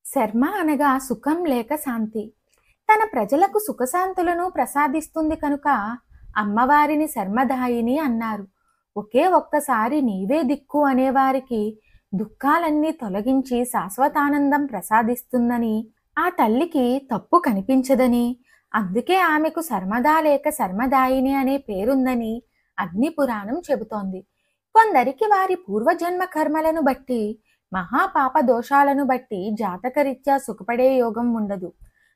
శర్మ అనగా సుఖం లేక శాంతి. తన ప్రజలకు సుఖశాంతులను ప్రసాదిస్తుంది కనుక అమ్మవారిని శర్మదాయిని అన్నారు. ఒకే ఒక్కసారి నీవే దిక్కు అనేవారికి దుఃఖాలన్నీ తొలగించి శాశ్వతానందం ప్రసాదిస్తుందని, ఆ తల్లికి తప్పు కనిపించదని, అందుకే ఆమెకు శర్మదా లేక శర్మదాయిని అనే పేరుందని అగ్నిపురాణం చెబుతోంది. కొందరికి వారి పూర్వజన్మ కర్మలను బట్టి, మహాపాప దోషాలను బట్టి జాతకరీత్యా సుఖపడే యోగం ఉండదు.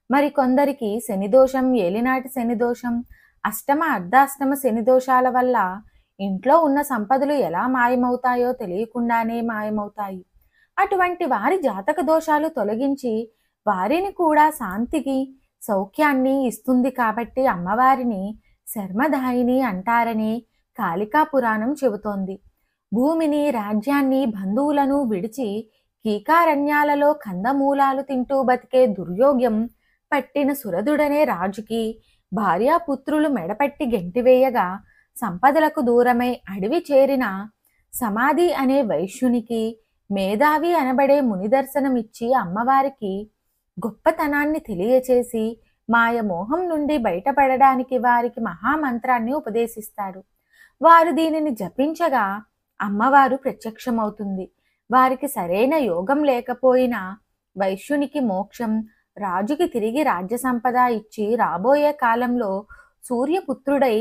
మరికొందరికి శనిదోషం, ఏలినాటి శనిదోషం, అష్టమ అర్ధాష్టమ శనిదోషాల వల్ల ఇంట్లో ఉన్న సంపదలు ఎలా మాయమవుతాయో తెలియకుండానే మాయమవుతాయి. అటువంటి వారి జాతక దోషాలు తొలగించి వారిని కూడా శాంతికి, సౌఖ్యాన్ని ఇస్తుంది కాబట్టి అమ్మవారిని శర్మదాయిని అంటారని కాళికా పురాణం చెబుతోంది. భూమిని, రాజ్యాన్ని, బంధువులను విడిచి కీకారణ్యాలలో కందమూలాలు తింటూ బతికే దుర్యోగ్యం పట్టిన సురదుడనే రాజుకి భార్యాపుత్రులు మెడపట్టి గెంటివేయగా సంపదలకు దూరమై అడవి చేరిన సమాధి అనే వైశ్యునికి, మేధావి అనబడే మునిదర్శనమిచ్చి అమ్మవారికి గొప్పతనాన్ని తెలియచేసి మాయమోహం నుండి బయటపడడానికి వారికి మహామంత్రాన్ని ఉపదేశిస్తాడు. వారు దీనిని జపించగా అమ్మవారు ప్రత్యక్షమవుతుంది. వారికి సరైన యోగం లేకపోయినా వైశ్యునికి మోక్షం, రాజుకి తిరిగి రాజ్య సంపద ఇచ్చి రాబోయే కాలంలో సూర్యపుత్రుడై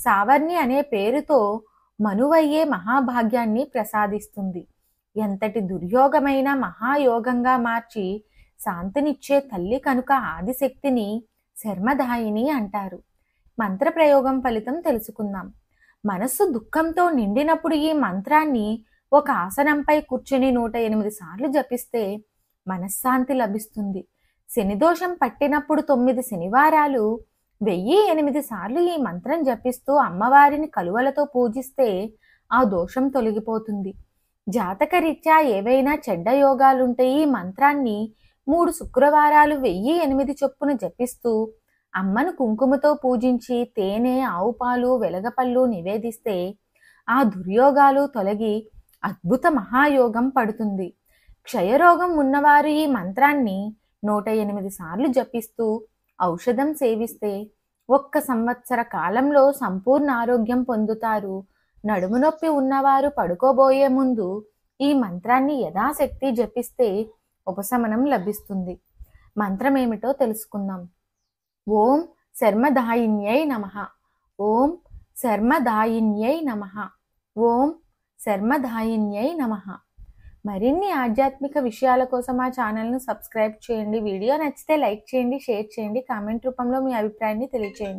సావర్ణి అనే పేరుతో మనువయ్యే మహాభాగ్యాన్ని ప్రసాదిస్తుంది. ఎంతటి దుర్యోగమైన మహాయోగంగా మార్చి శాంతినిచ్చే తల్లి కనుక ఆదిశక్తిని శర్మదాయిని అంటారు. మంత్రప్రయోగం ఫలితం తెలుసుకుందాం. మనస్సు దుఃఖంతో నిండినప్పుడు ఈ మంత్రాన్ని ఒక ఆసనంపై కూర్చుని 108 సార్లు జపిస్తే మనశ్శాంతి లభిస్తుంది. శనిదోషం పట్టినప్పుడు 9 శనివారాలు 1008 సార్లు ఈ మంత్రం జపిస్తూ అమ్మవారిని కలువలతో పూజిస్తే ఆ దోషం తొలగిపోతుంది. జాతకరీత్యా ఏవైనా చెడ్డ యోగాలుంటే ఈ మంత్రాన్ని 3 శుక్రవారాలు 1008 చొప్పున జపిస్తూ అమ్మను కుంకుమతో పూజించి తేనె, ఆవు పాలు, వెలగపళ్ళు నివేదిస్తే ఆ దుర్యోగాలు తొలగి అద్భుత మహాయోగం పడుతుంది. క్షయరోగం ఉన్నవారు ఈ మంత్రాన్ని 108 సార్లు జపిస్తూ ఔషధం సేవిస్తే 1 సంవత్సర కాలంలో సంపూర్ణ ఆరోగ్యం పొందుతారు. నడుము నొప్పి ఉన్నవారు పడుకోబోయే ముందు ఈ మంత్రాన్ని యథాశక్తి జపిస్తే ఉపశమనం లభిస్తుంది. మంత్రం ఏమిటో తెలుసుకుందాం. ఓం శర్మదాయిన్యై నమః. ఓం శర్మదాయిన్యై నమః. ఓం శర్మదాయిన్యై నమః. మరిన్ని ఆధ్యాత్మిక విషయాల కోసం మా ఛానల్ను సబ్స్క్రైబ్ చేయండి. వీడియో నచ్చితే లైక్ చేయండి, షేర్ చేయండి, కామెంట్ రూపంలో మీ అభిప్రాయాన్ని తెలియచేయండి.